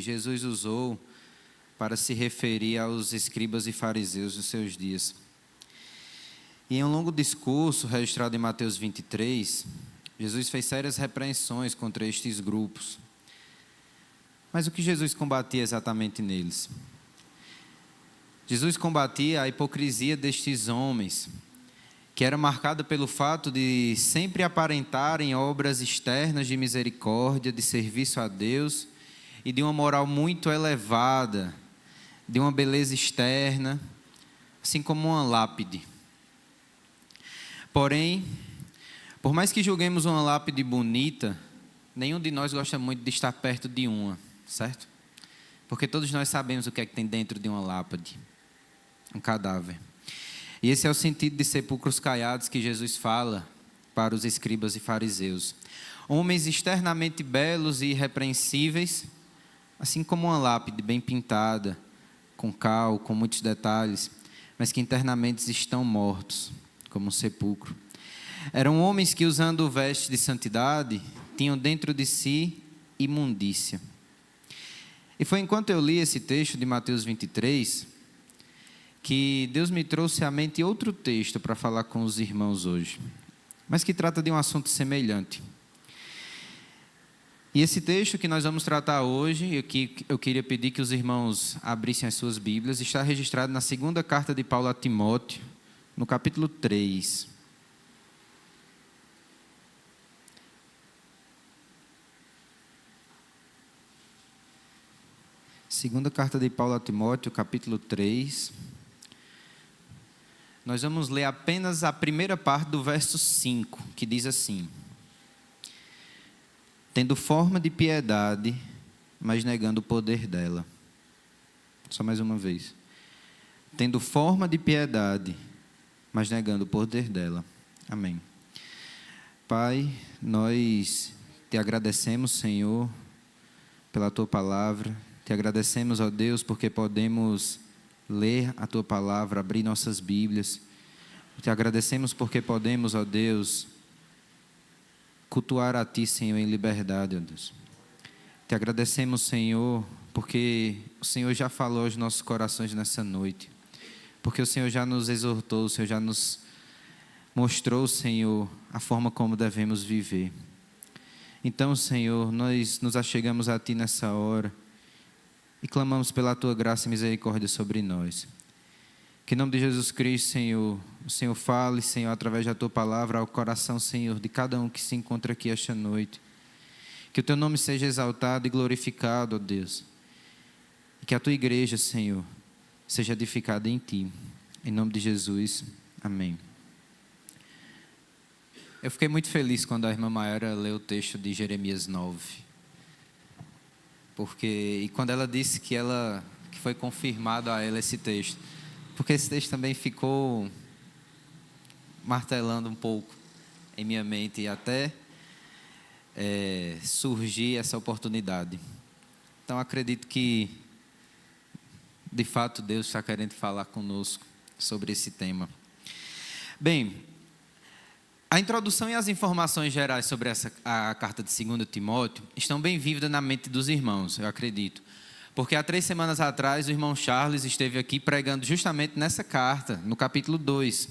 Jesus usou para se referir aos escribas e fariseus dos seus dias. E em um longo discurso registrado em Mateus 23, Jesus fez sérias repreensões contra estes grupos. Mas o que Jesus combatia exatamente neles? Jesus combatia a hipocrisia destes homens, que era marcada pelo fato de sempre aparentarem obras externas de misericórdia, de serviço a Deus e de uma moral muito elevada, de uma beleza externa, assim como uma lápide. Porém, por mais que julguemos uma lápide bonita, nenhum de nós gosta muito de estar perto de uma, certo? Porque todos nós sabemos o que é que tem dentro de uma lápide, um cadáver. E esse é o sentido de sepulcros caiados que Jesus fala para os escribas e fariseus. Homens externamente belos e irrepreensíveis, assim como uma lápide bem pintada, com cal, com muitos detalhes, mas que internamente estão mortos, como um sepulcro. Eram homens que, usando vestes de santidade, tinham dentro de si imundícia. E foi enquanto eu li esse texto de Mateus 23... que Deus me trouxe à mente outro texto para falar com os irmãos hoje, mas que trata de um assunto semelhante. E esse texto que nós vamos tratar hoje, e que eu queria pedir que os irmãos abrissem as suas Bíblias, está registrado na segunda carta de Paulo a Timóteo, no capítulo 3. Segunda carta de Paulo a Timóteo, capítulo 3. Nós vamos ler apenas a primeira parte do verso 5, que diz assim: tendo forma de piedade, mas negando o poder dela. Só mais uma vez. Tendo forma de piedade, mas negando o poder dela. Amém. Pai, nós te agradecemos, Senhor, pela tua palavra. Te agradecemos, ó Deus, porque podemos ler a tua palavra, abrir nossas Bíblias. Te agradecemos porque podemos, ó Deus, cultuar a ti, Senhor, em liberdade, ó Deus. Te agradecemos, Senhor, porque o Senhor já falou aos nossos corações nessa noite, porque o Senhor já nos exortou, o Senhor já nos mostrou, Senhor, a forma como devemos viver. Então, Senhor, nós nos achegamos a ti nessa hora e clamamos pela tua graça e misericórdia sobre nós. Que em nome de Jesus Cristo, Senhor, o Senhor fale, Senhor, através da tua palavra ao coração, Senhor, de cada um que se encontra aqui esta noite. Que o teu nome seja exaltado e glorificado, ó Deus. E que a tua igreja, Senhor, seja edificada em ti. Em nome de Jesus, amém. Eu fiquei muito feliz quando a irmã Maiara leu o texto de Jeremias 9. E quando ela disse que foi confirmado a ela esse texto, porque esse texto também ficou martelando um pouco em minha mente e até surgir essa oportunidade. Então acredito que de fato Deus está querendo falar conosco sobre esse tema. Bem, a introdução e as informações gerais sobre a carta de 2 Timóteo estão bem vívidas na mente dos irmãos, eu acredito. Porque há 3 semanas atrás o irmão Charles esteve aqui pregando justamente nessa carta, no capítulo 2,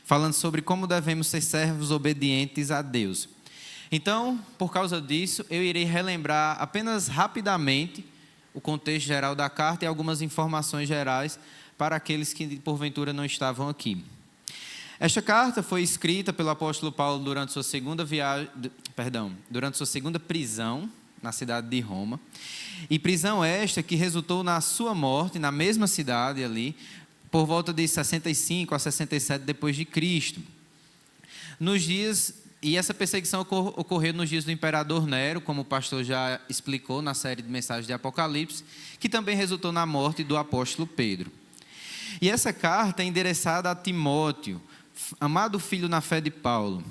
falando sobre como devemos ser servos obedientes a Deus. Então, por causa disso, eu irei relembrar apenas rapidamente o contexto geral da carta e algumas informações gerais para aqueles que porventura não estavam aqui. Esta carta foi escrita pelo apóstolo Paulo durante sua segunda prisão na cidade de Roma. E prisão esta que resultou na sua morte na mesma cidade ali, por volta de 65 a 67 depois de Cristo. E essa perseguição ocorreu nos dias do imperador Nero, como o pastor já explicou na série de mensagens de Apocalipse, que também resultou na morte do apóstolo Pedro. E essa carta é endereçada a Timóteo, amado filho na fé de Paulo.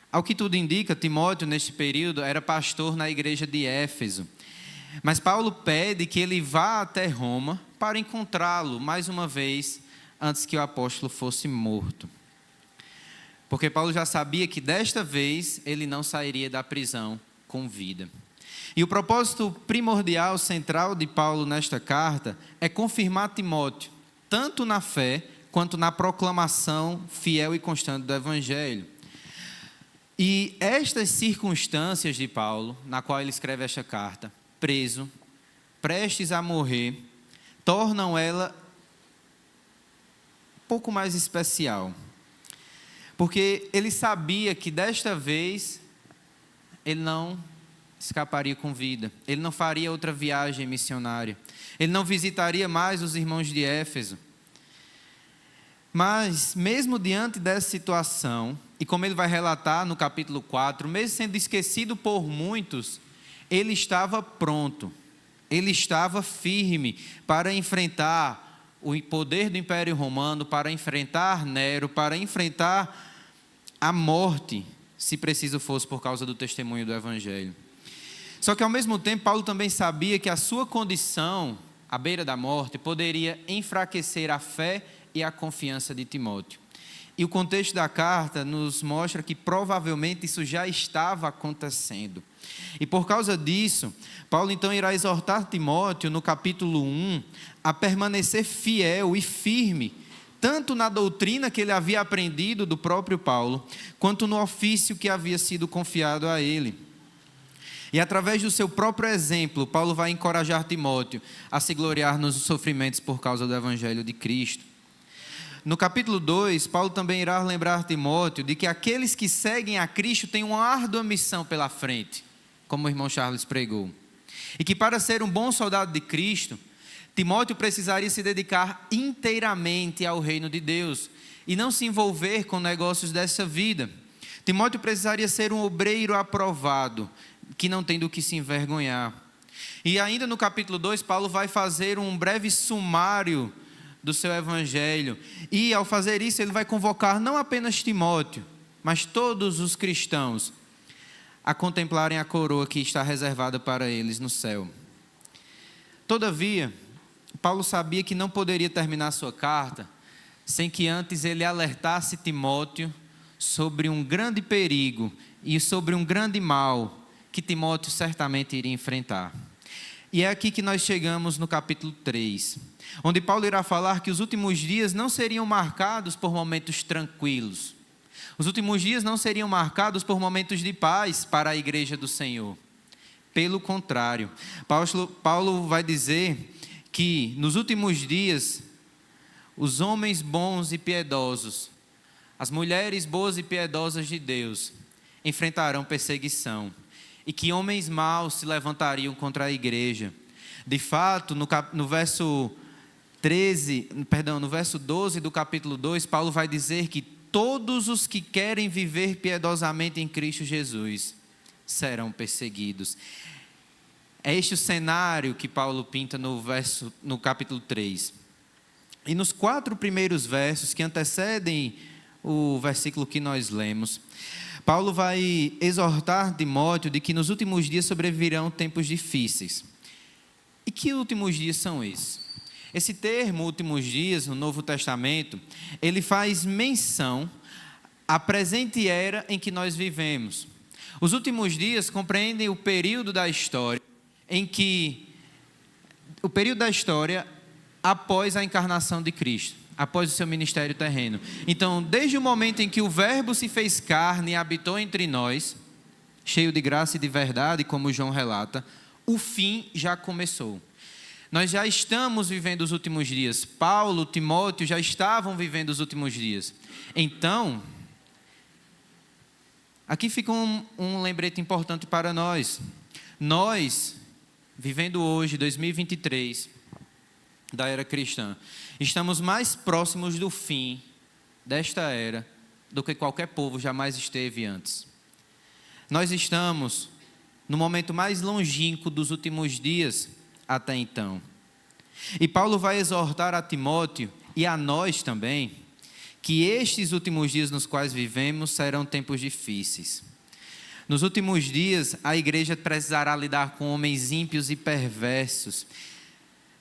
Ao que tudo indica, Timóteo, neste período, era pastor na igreja de Éfeso. Mas Paulo pede que ele vá até Roma para encontrá-lo, mais uma vez, antes que o apóstolo fosse morto. Porque Paulo já sabia que desta vez ele não sairia da prisão com vida. E o propósito primordial, central de Paulo nesta carta é confirmar Timóteo, tanto na fé quanto na proclamação fiel e constante do Evangelho. E estas circunstâncias de Paulo, na qual ele escreve esta carta, preso, prestes a morrer, tornam ela um pouco mais especial. Porque ele sabia que desta vez ele não escaparia com vida. Ele não faria outra viagem missionária. Ele não visitaria mais os irmãos de Éfeso. Mas, mesmo diante dessa situação, e como ele vai relatar no capítulo 4, mesmo sendo esquecido por muitos, ele estava pronto. Ele estava firme para enfrentar o poder do Império Romano, para enfrentar Nero, para enfrentar a morte, se preciso fosse por causa do testemunho do Evangelho. Só que ao mesmo tempo, Paulo também sabia que a sua condição, à beira da morte, poderia enfraquecer a fé e a confiança de Timóteo. E o contexto da carta nos mostra que provavelmente isso já estava acontecendo. E por causa disso, Paulo então irá exortar Timóteo no capítulo 1 a permanecer fiel e firme, tanto na doutrina que ele havia aprendido do próprio Paulo, quanto no ofício que havia sido confiado a ele. E através do seu próprio exemplo, Paulo vai encorajar Timóteo a se gloriar nos sofrimentos por causa do Evangelho de Cristo. No capítulo 2, Paulo também irá lembrar Timóteo de que aqueles que seguem a Cristo têm uma árdua missão pela frente, como o irmão Charles pregou. E que para ser um bom soldado de Cristo, Timóteo precisaria se dedicar inteiramente ao reino de Deus e não se envolver com negócios dessa vida. Timóteo precisaria ser um obreiro aprovado, que não tem do que se envergonhar. E ainda no capítulo 2, Paulo vai fazer um breve sumário do seu evangelho. E ao fazer isso, ele vai convocar não apenas Timóteo, mas todos os cristãos a contemplarem a coroa que está reservada para eles no céu. Todavia, Paulo sabia que não poderia terminar sua carta sem que antes ele alertasse Timóteo sobre um grande perigo e sobre um grande mal que Timóteo certamente iria enfrentar. E é aqui que nós chegamos no capítulo 3, onde Paulo irá falar que os últimos dias não seriam marcados por momentos tranquilos. Os últimos dias não seriam marcados por momentos de paz para a igreja do Senhor. Pelo contrário, Paulo vai dizer que nos últimos dias, os homens bons e piedosos, as mulheres boas e piedosas de Deus, enfrentarão perseguição. E que homens maus se levantariam contra a igreja. De fato, no verso 12 do capítulo 2, Paulo vai dizer que todos os que querem viver piedosamente em Cristo Jesus serão perseguidos. É este o cenário que Paulo pinta no capítulo 3. E nos 4 primeiros versos que antecedem o versículo que nós lemos, Paulo vai exortar Timóteo de que nos últimos dias sobrevirão tempos difíceis. E que últimos dias são esses? Esse termo, últimos dias, no Novo Testamento, ele faz menção à presente era em que nós vivemos. Os últimos dias compreendem o período da história após a encarnação de Cristo, após o seu ministério terreno. Então, desde o momento em que o Verbo se fez carne e habitou entre nós, cheio de graça e de verdade, como João relata, o fim já começou. Nós já estamos vivendo os últimos dias. Paulo, Timóteo já estavam vivendo os últimos dias. Então, aqui fica um lembrete importante para nós. Nós, vivendo hoje, 2023, da era cristã, estamos mais próximos do fim desta era do que qualquer povo jamais esteve antes. Nós estamos no momento mais longínquo dos últimos dias até então. E Paulo vai exortar a Timóteo e a nós também que estes últimos dias nos quais vivemos serão tempos difíceis. Nos últimos dias, a igreja precisará lidar com homens ímpios e perversos,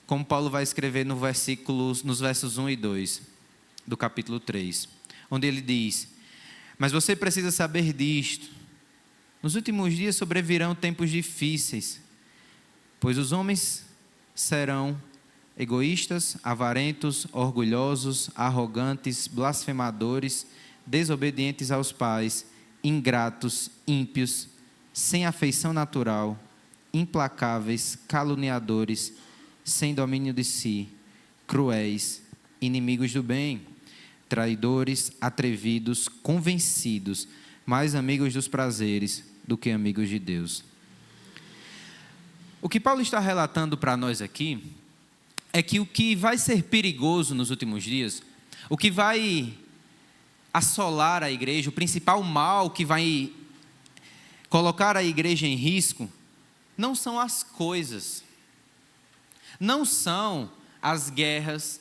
como Paulo vai escrever nos versos 1 e 2 do capítulo 3, onde ele diz: mas você precisa saber disto, Nos últimos dias sobrevirão tempos difíceis, pois os homens serão egoístas, avarentos, orgulhosos, arrogantes, blasfemadores, desobedientes aos pais, ingratos, ímpios, sem afeição natural, implacáveis, caluniadores, sem domínio de si, cruéis, inimigos do bem, traidores, atrevidos, convencidos, mais amigos dos prazeres do que amigos de Deus. O que Paulo está relatando para nós aqui é que o que vai ser perigoso nos últimos dias, o que vai assolar a igreja, o principal mal que vai colocar a igreja em risco, não são as coisas, não são as guerras,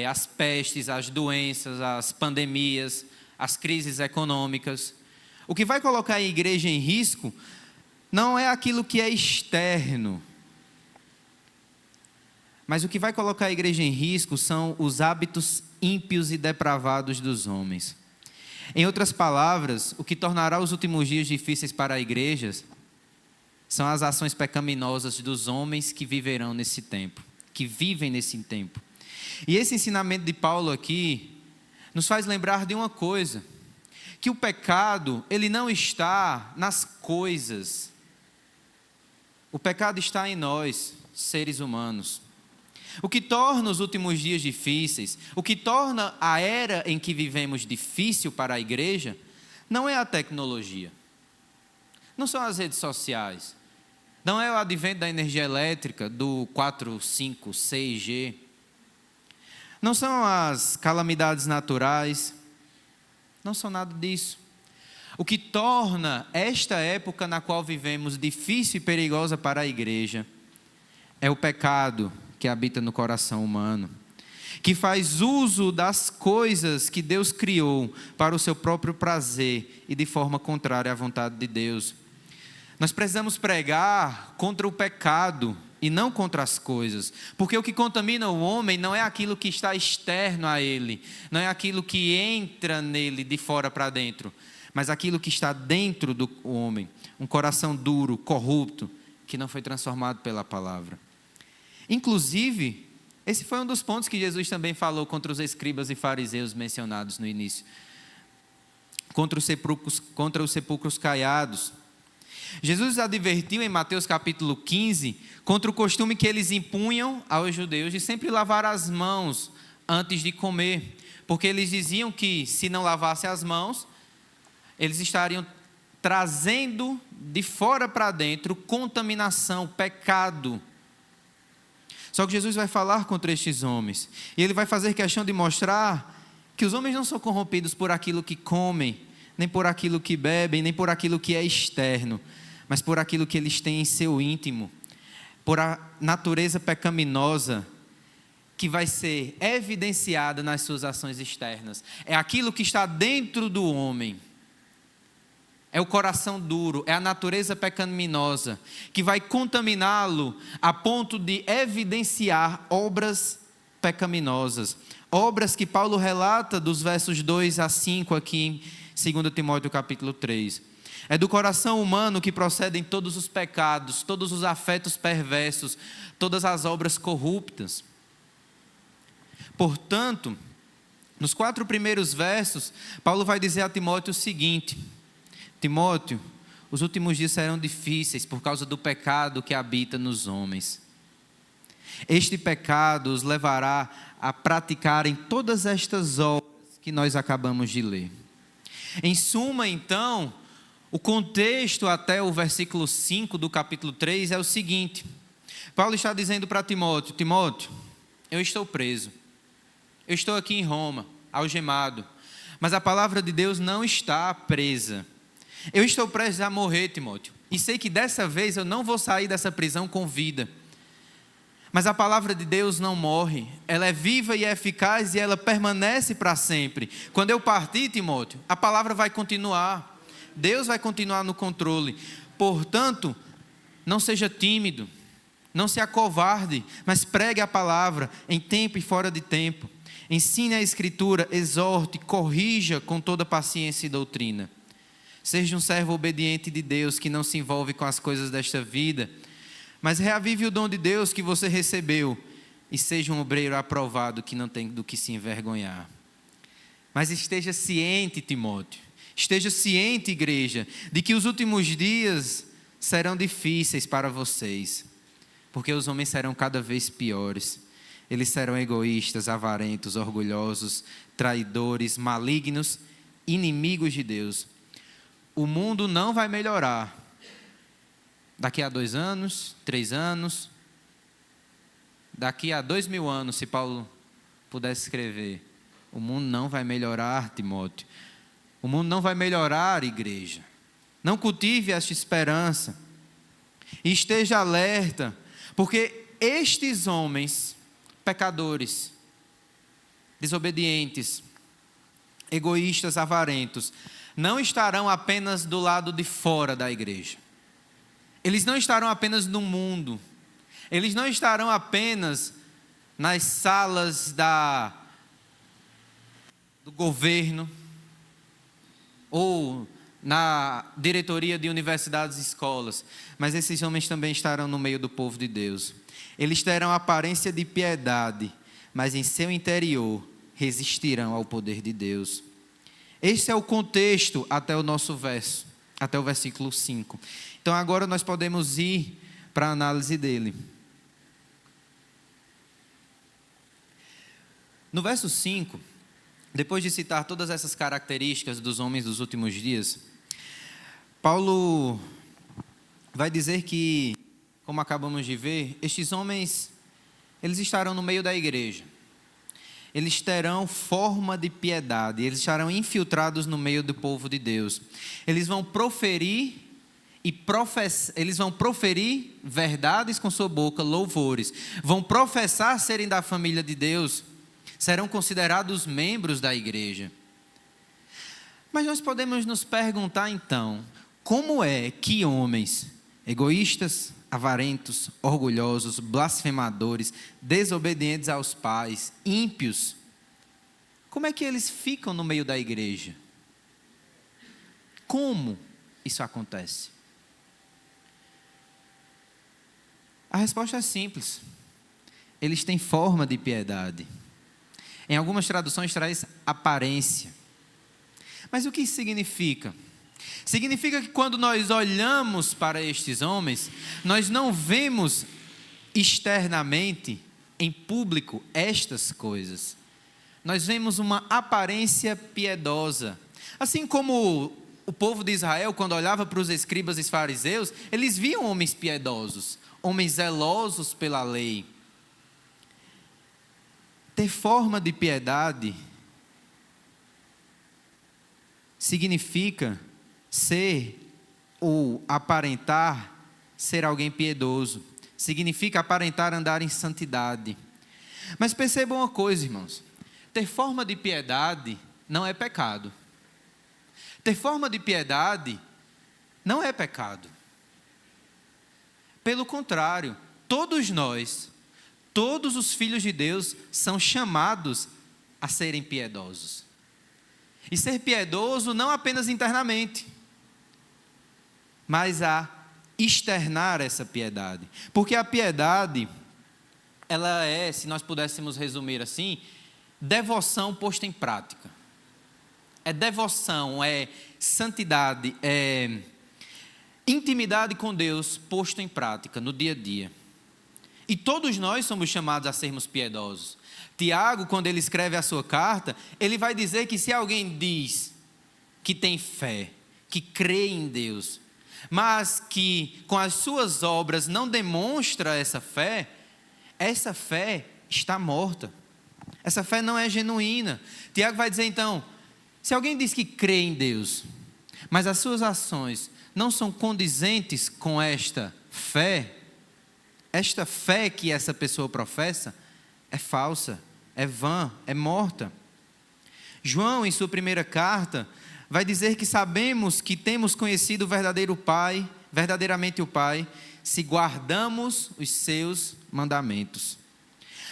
as pestes, as doenças, as pandemias, as crises econômicas. O que vai colocar a igreja em risco não é aquilo que é externo, mas o que vai colocar a igreja em risco são os hábitos ímpios e depravados dos homens. Em outras palavras, o que tornará os últimos dias difíceis para a igreja são as ações pecaminosas dos homens que viverão nesse tempo, que vivem nesse tempo. E esse ensinamento de Paulo aqui nos faz lembrar de uma coisa, que o pecado, ele não está nas coisas. O pecado está em nós, seres humanos. O que torna os últimos dias difíceis, o que torna a era em que vivemos difícil para a igreja, não é a tecnologia, não são as redes sociais, não é o advento da energia elétrica, do 4, 5, 6G, não são as calamidades naturais, não são nada disso. O que torna esta época na qual vivemos difícil e perigosa para a igreja é o pecado que habita no coração humano, que faz uso das coisas que Deus criou para o seu próprio prazer e de forma contrária à vontade de Deus. Nós precisamos pregar contra o pecado e não contra as coisas, porque o que contamina o homem não é aquilo que está externo a ele, não é aquilo que entra nele de fora para dentro, mas aquilo que está dentro do homem, um coração duro, corrupto, que não foi transformado pela palavra. Inclusive, esse foi um dos pontos que Jesus também falou contra os escribas e fariseus mencionados no início, contra os sepulcros caiados. Jesus advertiu em Mateus capítulo 15 contra o costume que eles impunham aos judeus de sempre lavar as mãos antes de comer, porque eles diziam que se não lavasse as mãos, eles estariam trazendo de fora para dentro contaminação, pecado. Só que Jesus vai falar contra estes homens, e ele vai fazer questão de mostrar que os homens não são corrompidos por aquilo que comem, nem por aquilo que bebem, nem por aquilo que é externo, mas por aquilo que eles têm em seu íntimo, por a natureza pecaminosa que vai ser evidenciada nas suas ações externas. É aquilo que está dentro do homem, é o coração duro, é a natureza pecaminosa que vai contaminá-lo a ponto de evidenciar obras pecaminosas, obras que Paulo relata dos versos 2 a 5 aqui em 2 Timóteo capítulo 3. É do coração humano que procedem todos os pecados, todos os afetos perversos, todas as obras corruptas. Portanto, nos 4 primeiros versos, Paulo vai dizer a Timóteo o seguinte: Timóteo, os últimos dias serão difíceis por causa do pecado que habita nos homens. Este pecado os levará a praticarem todas estas obras que nós acabamos de ler. Em suma, então, o contexto até o versículo 5 do capítulo 3 é o seguinte: Paulo está dizendo para Timóteo: Timóteo, eu estou preso, eu estou aqui em Roma, algemado, mas a palavra de Deus não está presa. Eu estou prestes a morrer, Timóteo, e sei que dessa vez eu não vou sair dessa prisão com vida. Mas a palavra de Deus não morre, ela é viva e eficaz e ela permanece para sempre. Quando eu partir, Timóteo, a palavra vai continuar, Deus vai continuar no controle. Portanto, não seja tímido, não se acovarde, mas pregue a palavra em tempo e fora de tempo. Ensine a Escritura, exorte, corrija com toda paciência e doutrina. Seja um servo obediente de Deus que não se envolve com as coisas desta vida, mas reavive o dom de Deus que você recebeu e seja um obreiro aprovado que não tem do que se envergonhar. Mas esteja ciente, Timóteo, esteja ciente, igreja, de que os últimos dias serão difíceis para vocês, porque os homens serão cada vez piores. Eles serão egoístas, avarentos, orgulhosos, traidores, malignos, inimigos de Deus. O mundo não vai melhorar daqui a 2 anos, 3 anos, daqui a 2000 anos, se Paulo pudesse escrever. O mundo não vai melhorar, Timóteo. O mundo não vai melhorar, igreja. Não cultive esta esperança. E esteja alerta, porque estes homens, pecadores, desobedientes, egoístas, avarentos, não estarão apenas do lado de fora da igreja. Eles não estarão apenas no mundo. Eles não estarão apenas nas salas do governo ou na diretoria de universidades e escolas, mas esses homens também estarão no meio do povo de Deus. Eles terão aparência de piedade, mas em seu interior resistirão ao poder de Deus. Este é o contexto até o nosso verso, até o versículo 5. Então agora nós podemos ir para a análise dele. No verso 5, depois de citar todas essas características dos homens dos últimos dias, Paulo vai dizer que, como acabamos de ver, estes homens, eles estarão no meio da igreja. Eles terão forma de piedade, eles estarão infiltrados no meio do povo de Deus. Eles vão proferir verdades com sua boca, louvores. Vão professar serem da família de Deus, serão considerados membros da igreja. Mas nós podemos nos perguntar então, como é que homens egoístas, avarentos, orgulhosos, blasfemadores, desobedientes aos pais, ímpios, como é que eles ficam no meio da igreja? Como isso acontece? A resposta é simples. Eles têm forma de piedade. Em algumas traduções traz aparência. Mas o que isso significa? Significa que quando nós olhamos para estes homens, nós não vemos externamente, em público, estas coisas. Nós vemos uma aparência piedosa. Assim como o povo de Israel, quando olhava para os escribas e fariseus, eles viam homens piedosos, homens zelosos pela lei. Ter forma de piedade significa ser ou aparentar ser alguém piedoso. Significa aparentar andar em santidade. Mas percebam uma coisa, irmãos. Ter forma de piedade não é pecado. Ter forma de piedade não é pecado. Pelo contrário, todos nós, todos os filhos de Deus são chamados a serem piedosos. E ser piedoso não apenas internamente, mas a externar essa piedade. Porque a piedade, ela é, se nós pudéssemos resumir assim, devoção posta em prática. É devoção, é santidade, é intimidade com Deus posto em prática no dia a dia. E todos nós somos chamados a sermos piedosos. Tiago, quando ele escreve a sua carta, ele vai dizer que se alguém diz que tem fé, que crê em Deus, mas que com as suas obras não demonstra essa fé está morta. Essa fé não é genuína. Tiago vai dizer então, se alguém diz que crê em Deus, mas as suas ações não são condizentes com esta fé que essa pessoa professa, é falsa, é vã, é morta. João, em sua primeira carta, vai dizer que sabemos que temos conhecido o verdadeiro Pai, verdadeiramente o Pai, se guardamos os seus mandamentos.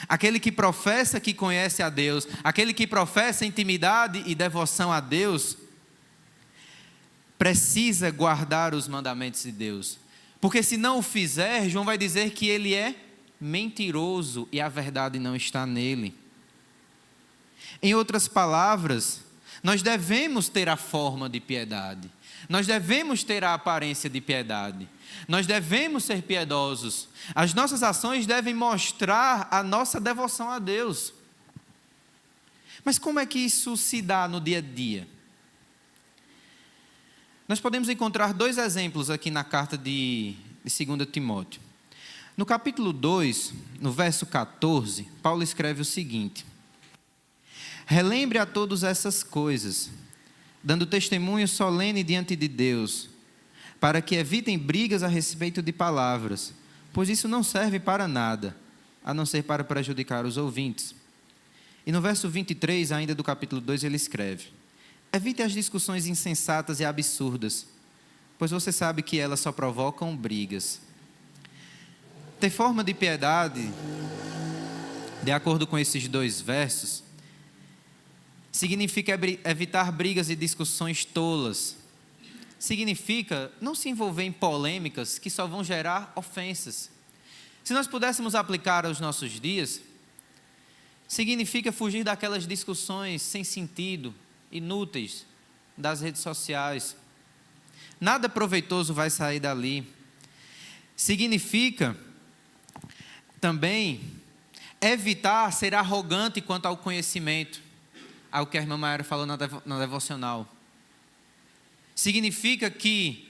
Aquele que professa que conhece a Deus, aquele que professa intimidade e devoção a Deus, precisa guardar os mandamentos de Deus. Porque se não o fizer, João vai dizer que ele é mentiroso e a verdade não está nele. Em outras palavras, nós devemos ter a forma de piedade. Nós devemos ter a aparência de piedade. Nós devemos ser piedosos. As nossas ações devem mostrar a nossa devoção a Deus. Mas como é que isso se dá no dia a dia? Nós podemos encontrar 2 exemplos aqui na carta de 2 Timóteo. No capítulo 2, no verso 14, Paulo escreve o seguinte: relembre a todos essas coisas, dando testemunho solene diante de Deus, para que evitem brigas a respeito de palavras, pois isso não serve para nada, a não ser para prejudicar os ouvintes. E no verso 23, ainda do capítulo 2, ele escreve: evite as discussões insensatas e absurdas, pois você sabe que elas só provocam brigas. Ter forma de piedade, de acordo com esses 2 versos, significa evitar brigas e discussões tolas. Significa não se envolver em polêmicas que só vão gerar ofensas. Se nós pudéssemos aplicar aos nossos dias, significa fugir daquelas discussões sem sentido, inúteis, das redes sociais. Nada proveitoso vai sair dali. Significa também evitar ser arrogante quanto ao conhecimento, algo que a irmã Mayara falou na devocional. Significa que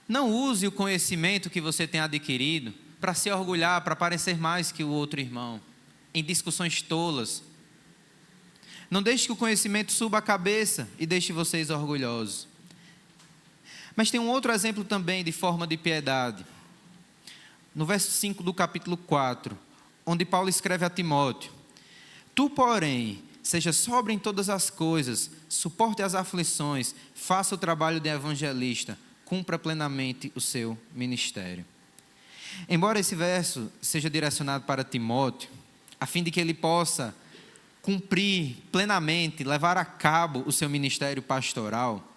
não use o conhecimento que você tem adquirido para se orgulhar, para parecer mais que o outro irmão, em discussões tolas. Não deixe que o conhecimento suba a cabeça e deixe vocês orgulhosos. Mas tem um outro exemplo também de forma de piedade. No verso 5 do capítulo 4, onde Paulo escreve a Timóteo: tu, porém, seja sóbrio em todas as coisas, suporte as aflições, faça o trabalho de evangelista, cumpra plenamente o seu ministério. Embora esse verso seja direcionado para Timóteo, a fim de que ele possa cumprir plenamente, levar a cabo o seu ministério pastoral,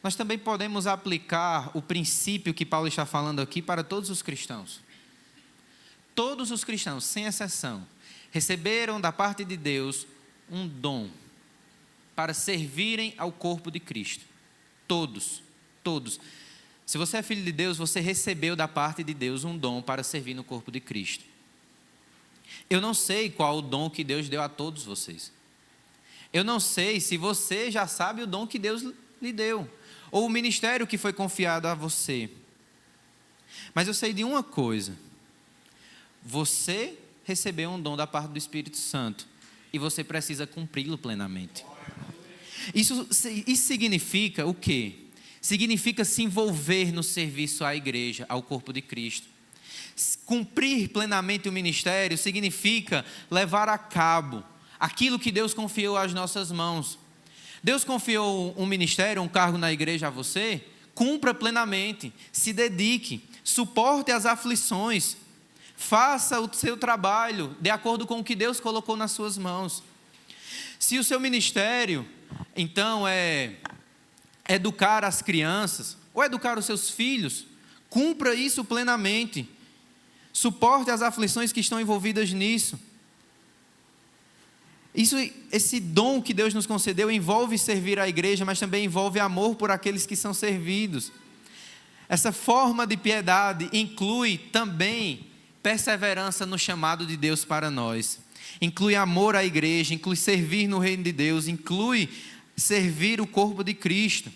nós também podemos aplicar o princípio que Paulo está falando aqui para todos os cristãos. Todos os cristãos, sem exceção, receberam da parte de Deus um dom para servirem ao corpo de Cristo. Todos, todos. Se você é filho de Deus, você recebeu da parte de Deus um dom para servir no corpo de Cristo. Eu não sei qual o dom que Deus deu a todos vocês. Eu não sei se você já sabe o dom que Deus lhe deu, ou o ministério que foi confiado a você. Mas eu sei de uma coisa: você recebeu um dom da parte do Espírito Santo e você precisa cumpri-lo plenamente. Isso significa o quê? Significa se envolver no serviço à igreja, ao corpo de Cristo. Cumprir plenamente o ministério significa levar a cabo aquilo que Deus confiou às nossas mãos. Deus confiou um ministério, um cargo na igreja a você, cumpra plenamente, se dedique, suporte as aflições, faça o seu trabalho de acordo com o que Deus colocou nas suas mãos. Se o seu ministério, então, é educar as crianças, ou educar os seus filhos, cumpra isso plenamente, suporte as aflições que estão envolvidas nisso. Esse dom que Deus nos concedeu envolve servir a igreja, mas também envolve amor por aqueles que são servidos. Essa forma de piedade inclui também perseverança no chamado de Deus para nós. Inclui amor à igreja, inclui servir no reino de Deus, inclui servir o corpo de Cristo.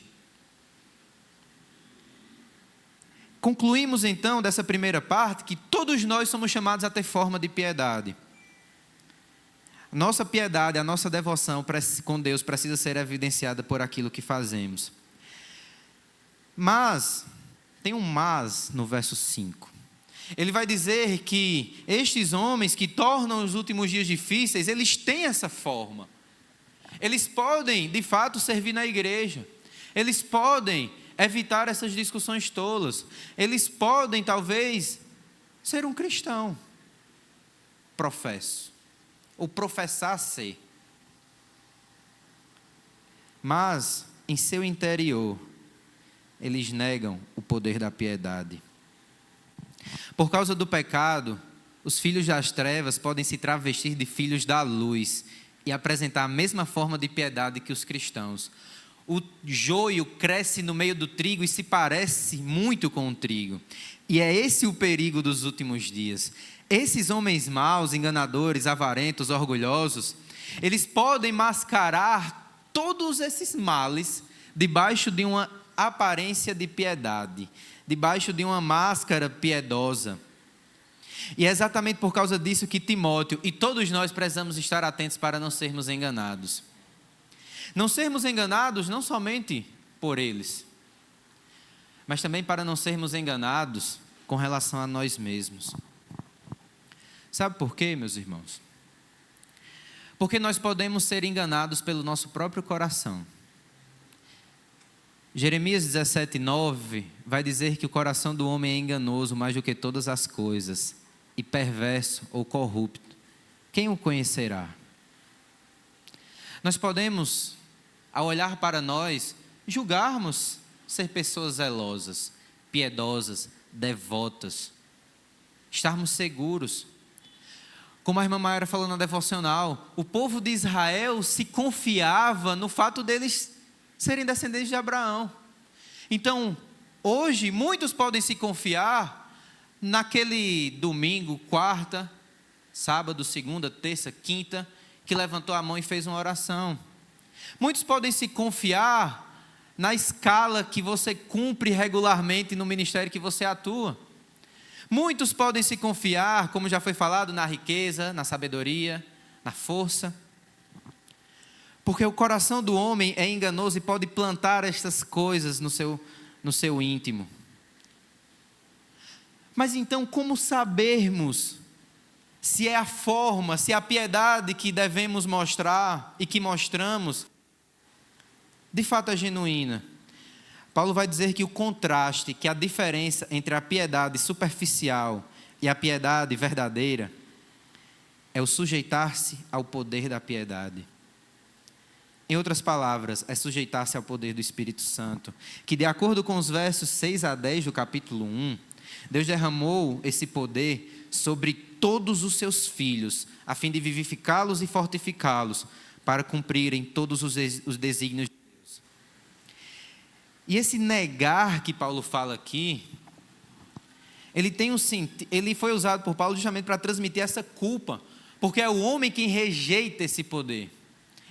Concluímos então dessa primeira parte que todos nós somos chamados a ter forma de piedade. Nossa piedade, a nossa devoção com Deus precisa ser evidenciada por aquilo que fazemos. Mas, tem um mas no verso 5. Ele vai dizer que estes homens que tornam os últimos dias difíceis, eles têm essa forma. Eles podem, de fato, servir na igreja. Eles podem evitar essas discussões tolas. Eles podem, talvez, ser um cristão. Professo. Ou professar ser. Mas em seu interior, eles negam o poder da piedade. Por causa do pecado, os filhos das trevas podem se travestir de filhos da luz e apresentar a mesma forma de piedade que os cristãos. O joio cresce no meio do trigo e se parece muito com o trigo. E é esse o perigo dos últimos dias. Esses homens maus, enganadores, avarentos, orgulhosos, eles podem mascarar todos esses males debaixo de uma aparência de piedade, debaixo de uma máscara piedosa. E é exatamente por causa disso que Timóteo e todos nós precisamos estar atentos para não sermos enganados. Não sermos enganados não somente por eles, mas também para não sermos enganados com relação a nós mesmos. Sabe por quê, meus irmãos? Porque nós podemos ser enganados pelo nosso próprio coração. Jeremias 17:9 vai dizer que o coração do homem é enganoso mais do que todas as coisas, e perverso ou corrupto. Quem o conhecerá? Nós podemos, ao olhar para nós, julgarmos ser pessoas zelosas, piedosas, devotas, estarmos seguros. Como a irmã Mayara falou na devocional, o povo de Israel se confiava no fato deles serem descendentes de Abraão. Então, hoje, muitos podem se confiar naquele domingo, quarta, sábado, segunda, terça, quinta, que levantou a mão e fez uma oração. Muitos podem se confiar na escala que você cumpre regularmente no ministério que você atua. Muitos podem se confiar, como já foi falado, na riqueza, na sabedoria, na força. Porque o coração do homem é enganoso e pode plantar estas coisas no seu íntimo. Mas então, como sabermos se é a forma, se é a piedade que devemos mostrar e que mostramos, de fato é genuína? Paulo vai dizer que o contraste, que a diferença entre a piedade superficial e a piedade verdadeira é o sujeitar-se ao poder da piedade. Em outras palavras, é sujeitar-se ao poder do Espírito Santo, que de acordo com os versos 6 a 10 do capítulo 1, Deus derramou esse poder sobre todos os seus filhos, a fim de vivificá-los e fortificá-los, para cumprirem todos os desígnios de Deus. E esse negar que Paulo fala aqui, ele foi usado por Paulo justamente para transmitir essa culpa, porque é o homem quem rejeita esse poder.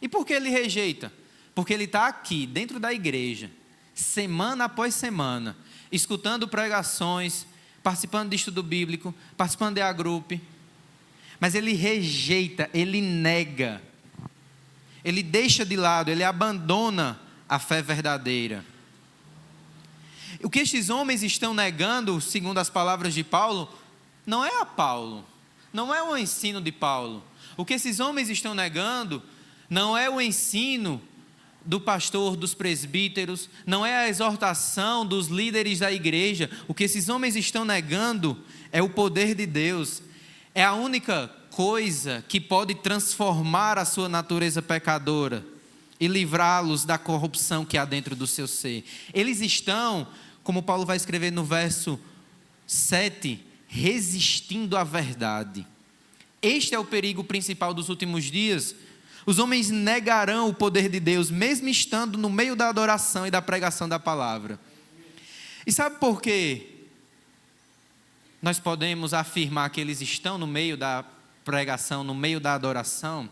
E por que ele rejeita? Porque ele está aqui, dentro da igreja, semana após semana, escutando pregações, participando de estudo bíblico, participando de agrupe, mas ele rejeita, ele nega, ele deixa de lado, ele abandona a fé verdadeira. O que estes homens estão negando, segundo as palavras de Paulo, não é a Paulo, não é o ensino de Paulo. O que esses homens estão negando não é o ensino do pastor, dos presbíteros, não é a exortação dos líderes da igreja. O que esses homens estão negando é o poder de Deus. É a única coisa que pode transformar a sua natureza pecadora e livrá-los da corrupção que há dentro do seu ser. Eles estão, como Paulo vai escrever no verso 7, resistindo à verdade. Este é o perigo principal dos últimos dias. Os homens negarão o poder de Deus, mesmo estando no meio da adoração e da pregação da palavra. E sabe por quê? Nós podemos afirmar que eles estão no meio da pregação, no meio da adoração,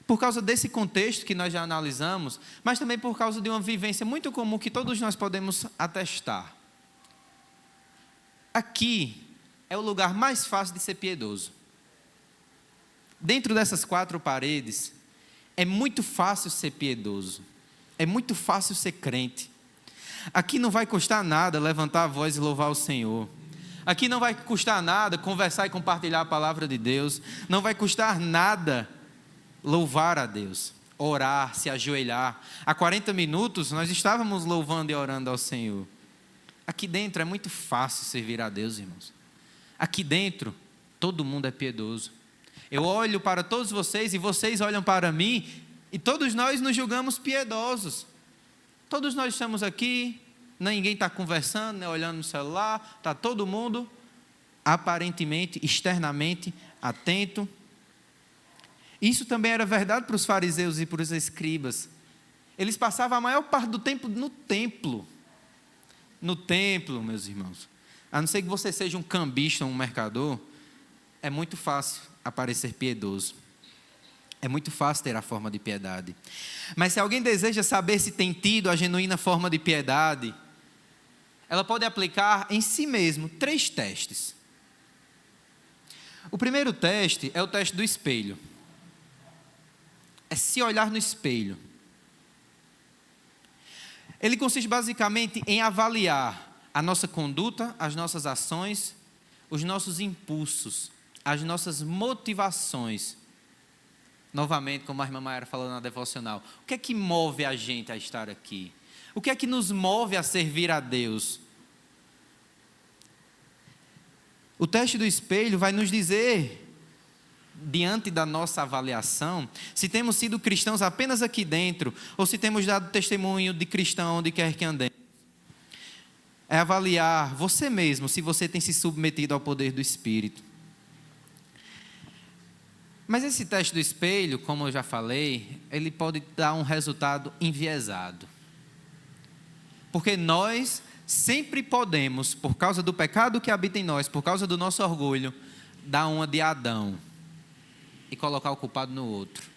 por causa desse contexto que nós já analisamos, mas também por causa de uma vivência muito comum que todos nós podemos atestar. Aqui é o lugar mais fácil de ser piedoso. Dentro dessas quatro paredes, é muito fácil ser piedoso, é muito fácil ser crente. Aqui não vai custar nada levantar a voz e louvar o Senhor. Aqui não vai custar nada conversar e compartilhar a palavra de Deus. Não vai custar nada louvar a Deus, orar, se ajoelhar. Há 40 minutos nós estávamos louvando e orando ao Senhor. Aqui dentro é muito fácil servir a Deus, irmãos. Aqui dentro todo mundo é piedoso. Eu olho para todos vocês e vocês olham para mim e todos nós nos julgamos piedosos. Todos nós estamos aqui, ninguém está conversando, né, olhando no celular, está todo mundo aparentemente, externamente, atento. Isso também era verdade para os fariseus e para os escribas. Eles passavam a maior parte do tempo no templo. No templo, meus irmãos. A não ser que você seja um cambista, um mercador, é muito fácil aparecer piedoso. É muito fácil ter a forma de piedade. Mas se alguém deseja saber se tem tido a genuína forma de piedade, ela pode aplicar em si mesmo 3 testes. O primeiro teste é o teste do espelho. É se olhar no espelho. Ele consiste basicamente em avaliar a nossa conduta, as nossas ações, os nossos impulsos, as nossas motivações. Novamente, como a irmã Mayara falou na devocional, o que é que move a gente a estar aqui? O que é que nos move a servir a Deus? O teste do espelho vai nos dizer, diante da nossa avaliação, se temos sido cristãos apenas aqui dentro, ou se temos dado testemunho de cristão onde quer que andemos. É avaliar você mesmo, se você tem se submetido ao poder do Espírito. Mas esse teste do espelho, como eu já falei, ele pode dar um resultado enviesado. Porque nós sempre podemos, por causa do pecado que habita em nós, por causa do nosso orgulho, dar uma de Adão e colocar o culpado no outro.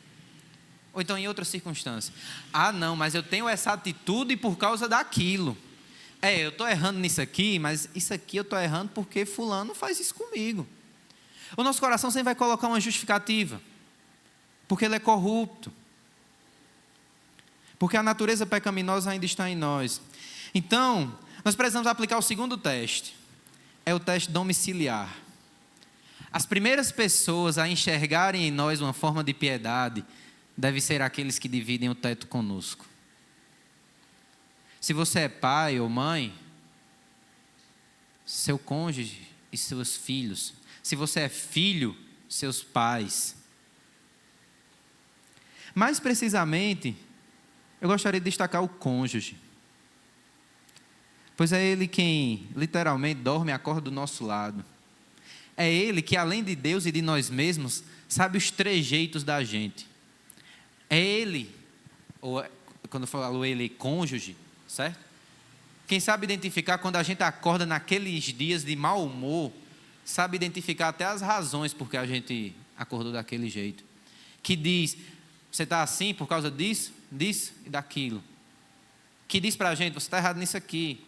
Ou então em outra circunstância. Ah, não, mas eu tenho essa atitude por causa daquilo. Eu estou errando nisso aqui, mas isso aqui eu estou errando porque fulano faz isso comigo. O nosso coração sempre vai colocar uma justificativa, porque ele é corrupto, porque a natureza pecaminosa ainda está em nós. Então, nós precisamos aplicar o segundo teste, é o teste domiciliar. As primeiras pessoas a enxergarem em nós uma forma de piedade, devem ser aqueles que dividem o teto conosco. Se você é pai ou mãe, seu cônjuge e seus filhos. Se você é filho, seus pais. Mais precisamente, eu gostaria de destacar o cônjuge. Pois é ele quem literalmente dorme e acorda do nosso lado. É ele que, além de Deus e de nós mesmos, sabe os trejeitos da gente. É ele, ou quando eu falo ele, cônjuge, certo? Quem sabe identificar quando a gente acorda naqueles dias de mau humor, sabe identificar até as razões porque a gente acordou daquele jeito. Que diz, você está assim por causa disso, disso e daquilo. Que diz para a gente, você está errado nisso aqui.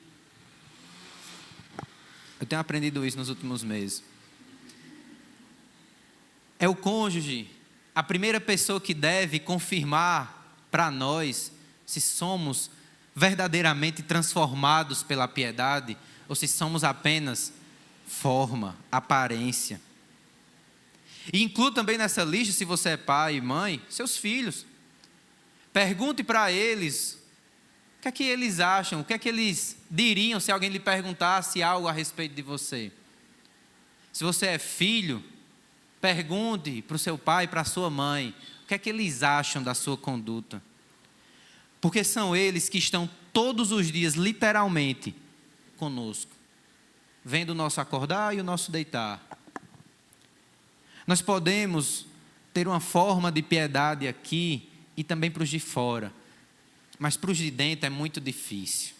Eu tenho aprendido isso nos últimos meses. É o cônjuge, a primeira pessoa que deve confirmar para nós se somos verdadeiramente transformados pela piedade ou se somos apenas forma, aparência. E inclua também nessa lista, se você é pai e mãe, seus filhos. Pergunte para eles o que é que eles acham, o que é que eles diriam se alguém lhe perguntasse algo a respeito de você. Se você é filho, pergunte para o seu pai, para a sua mãe, o que é que eles acham da sua conduta. Porque são eles que estão todos os dias, literalmente, conosco. Vendo o nosso acordar e o nosso deitar. Nós podemos ter uma forma de piedade aqui e também para os de fora. Mas para os de dentro é muito difícil.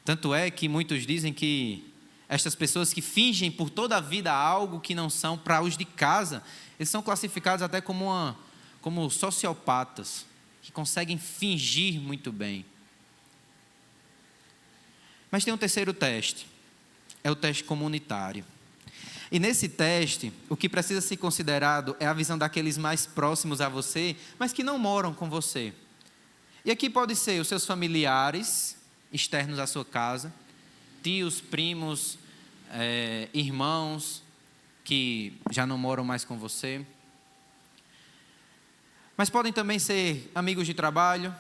Tanto é que muitos dizem que estas pessoas que fingem por toda a vida algo que não são, para os de casa, eles são classificados até como sociopatas, que conseguem fingir muito bem. Mas tem um terceiro teste, é o teste comunitário. E nesse teste, o que precisa ser considerado é a visão daqueles mais próximos a você, mas que não moram com você. E aqui pode ser os seus familiares externos à sua casa, tios, primos, irmãos que já não moram mais com você. Mas podem também ser amigos de trabalho,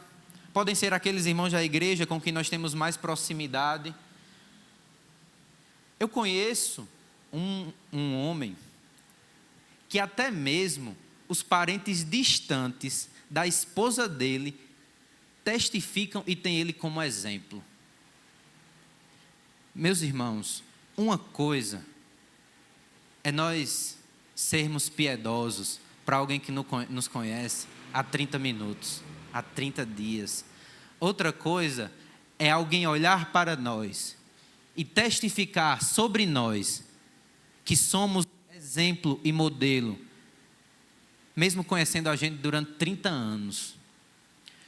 podem ser aqueles irmãos da igreja com quem nós temos mais proximidade. Eu conheço um homem que até mesmo os parentes distantes da esposa dele testificam e têm ele como exemplo. Meus irmãos, uma coisa é nós sermos piedosos para alguém que nos conhece há 30 minutos, há 30 dias. Outra coisa é alguém olhar para nós e testificar sobre nós que somos exemplo e modelo, mesmo conhecendo a gente durante 30 anos.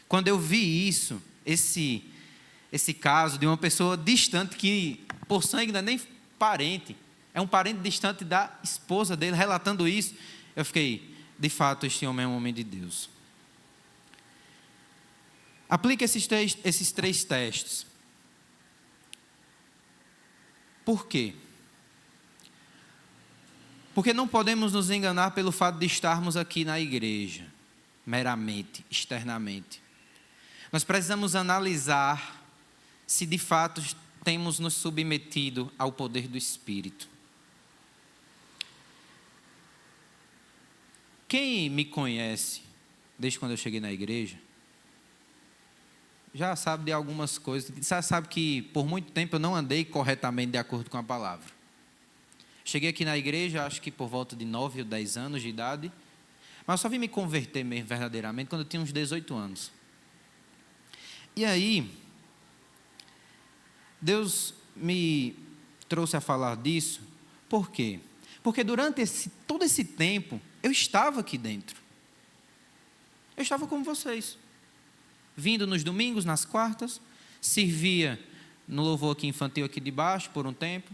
Quando eu vi isso, esse caso de uma pessoa distante que por sangue não é nem parente, é um parente distante da esposa dele, relatando isso, eu fiquei, de fato, este homem é um homem de Deus. Aplique esses três testes. Por quê? Porque não podemos nos enganar pelo fato de estarmos aqui na igreja, meramente, externamente. Nós precisamos analisar se de fato temos nos submetido ao poder do Espírito. Quem me conhece, desde quando eu cheguei na igreja, já sabe de algumas coisas, já sabe que por muito tempo eu não andei corretamente de acordo com a palavra. Cheguei aqui na igreja, acho que por volta de 9 ou 10 anos de idade, mas eu só vim me converter mesmo verdadeiramente quando eu tinha uns 18 anos. E aí, Deus me trouxe a falar disso, por quê? Porque durante todo esse tempo, eu estava aqui dentro. Eu estava como vocês. Vindo nos domingos, nas quartas, servia no louvor aqui infantil aqui de baixo por um tempo.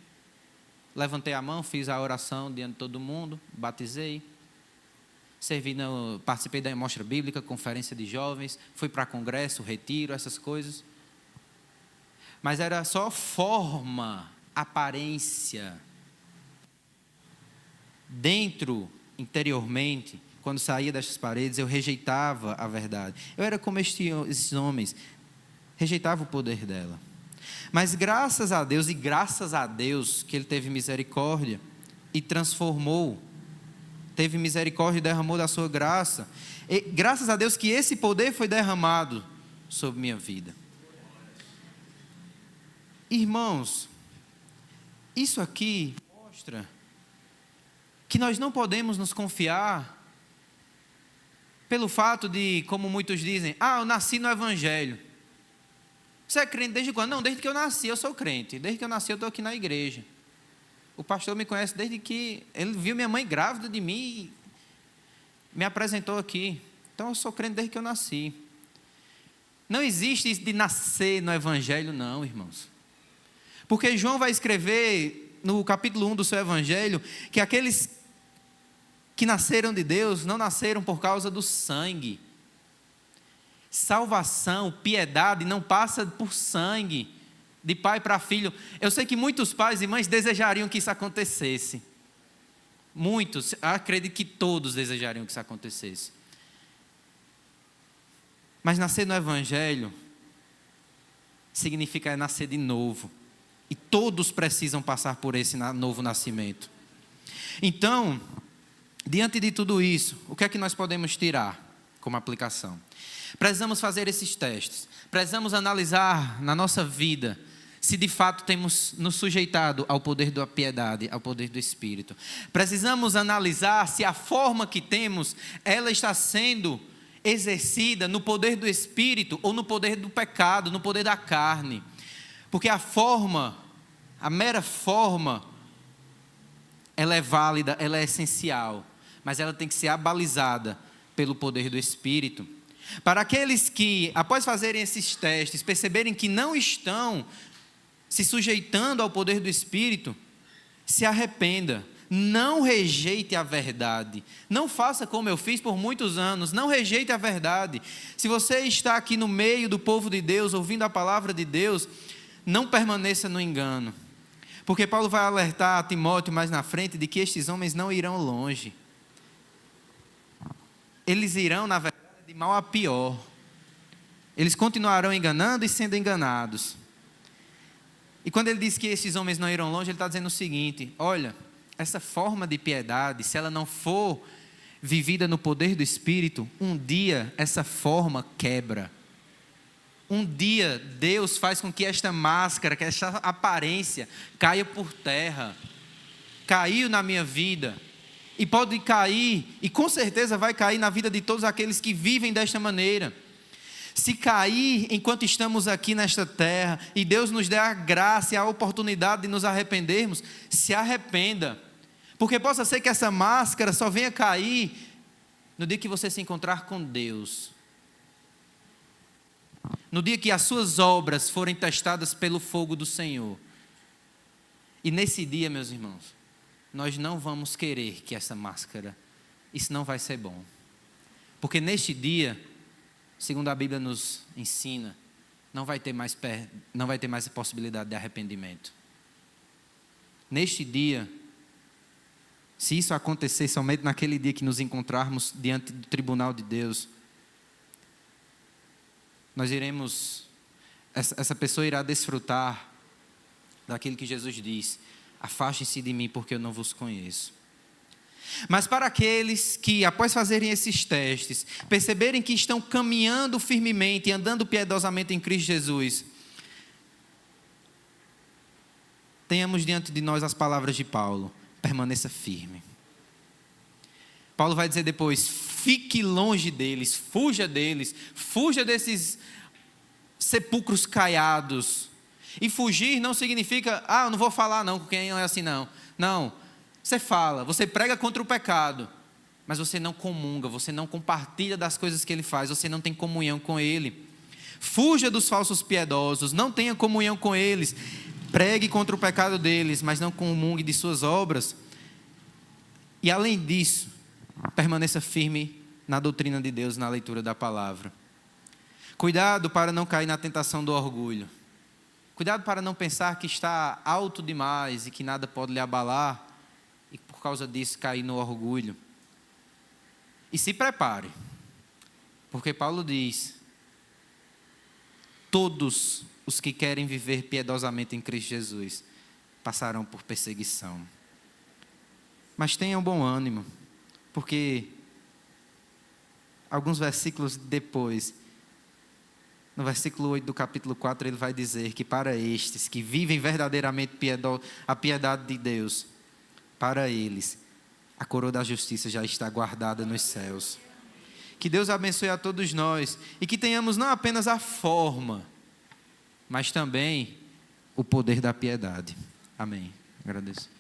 Levantei a mão, fiz a oração diante de todo mundo, batizei. Participei da mostra bíblica, conferência de jovens, fui para congresso, retiro, essas coisas. Mas era só forma, aparência. Dentro, interiormente, quando saía dessas paredes, eu rejeitava a verdade. Eu era como esses homens, rejeitava o poder dela. Mas graças a Deus, e graças a Deus que Ele teve misericórdia e transformou, teve misericórdia e derramou da sua graça. E graças a Deus que esse poder foi derramado sobre minha vida. Irmãos, isso aqui mostra que nós não podemos nos confiar pelo fato de, como muitos dizem, eu nasci no Evangelho. Você é crente desde quando? Não, desde que eu nasci eu sou crente. Desde que eu nasci eu estou aqui na igreja. O pastor me conhece desde que ele viu minha mãe grávida de mim e me apresentou aqui. Então eu sou crente desde que eu nasci. Não existe isso de nascer no Evangelho, não, irmãos. Porque João vai escrever no capítulo 1 do seu Evangelho que aqueles que nasceram de Deus não nasceram por causa do sangue. Salvação, piedade não passa por sangue, de pai para filho. Eu sei que muitos pais e mães desejariam que isso acontecesse. Muitos, acredito que todos desejariam que isso acontecesse. Mas nascer no Evangelho significa nascer de novo. E todos precisam passar por esse novo nascimento. Então, diante de tudo isso, o que é que nós podemos tirar como aplicação? Precisamos fazer esses testes. Precisamos analisar na nossa vida se de fato temos nos sujeitado ao poder da piedade, ao poder do Espírito. Precisamos analisar se a forma que temos, ela está sendo exercida no poder do Espírito ou no poder do pecado, no poder da carne. Porque a forma, a mera forma, ela é válida, ela é essencial, mas ela tem que ser abalizada pelo poder do Espírito. Para aqueles que, após fazerem esses testes, perceberem que não estão se sujeitando ao poder do Espírito, se arrependa, não rejeite a verdade, não faça como eu fiz por muitos anos, não rejeite a verdade. Se você está aqui no meio do povo de Deus, ouvindo a palavra de Deus, não permaneça no engano, porque Paulo vai alertar a Timóteo mais na frente de que estes homens não irão longe. Eles irão, na verdade, de mal a pior. Eles continuarão enganando e sendo enganados. E quando ele diz que esses homens não irão longe, ele está dizendo o seguinte: olha, essa forma de piedade, se ela não for vivida no poder do Espírito, um dia essa forma quebra. Um dia Deus faz com que esta máscara, que esta aparência caia por terra. Caiu na minha vida. E pode cair, e com certeza vai cair na vida de todos aqueles que vivem desta maneira. Se cair enquanto estamos aqui nesta terra, e Deus nos der a graça e a oportunidade de nos arrependermos, se arrependa. Porque possa ser que essa máscara só venha cair no dia que você se encontrar com Deus. No dia que as suas obras forem testadas pelo fogo do Senhor. E nesse dia, meus irmãos, nós não vamos querer que essa máscara, isso não vai ser bom. Porque neste dia, segundo a Bíblia nos ensina, não vai ter mais a possibilidade de arrependimento. Neste dia, se isso acontecer somente naquele dia que nos encontrarmos diante do tribunal de Deus, nós iremos, essa pessoa irá desfrutar daquilo que Jesus diz: afastem-se de mim porque eu não vos conheço. Mas para aqueles que, após fazerem esses testes, perceberem que estão caminhando firmemente e andando piedosamente em Cristo Jesus, tenhamos diante de nós as palavras de Paulo: permaneça firme. Paulo vai dizer depois: fique longe deles, fuja desses sepulcros caiados. E fugir não significa, eu não vou falar não com quem não é assim não. Não, você fala, você prega contra o pecado, mas você não comunga, você não compartilha das coisas que ele faz, você não tem comunhão com ele. Fuja dos falsos piedosos, não tenha comunhão com eles. Pregue contra o pecado deles, mas não comungue de suas obras. E além disso, permaneça firme na doutrina de Deus, na leitura da palavra. Cuidado para não cair na tentação do orgulho. Cuidado para não pensar que está alto demais e que nada pode lhe abalar e por causa disso cair no orgulho. E se prepare, porque Paulo diz: todos os que querem viver piedosamente em Cristo Jesus passarão por perseguição. Mas tenham bom ânimo, porque alguns versículos depois, no versículo 8 do capítulo 4, ele vai dizer que para estes que vivem verdadeiramente a piedade de Deus, para eles, a coroa da justiça já está guardada nos céus. Que Deus abençoe a todos nós e que tenhamos não apenas a forma, mas também o poder da piedade. Amém. Agradeço.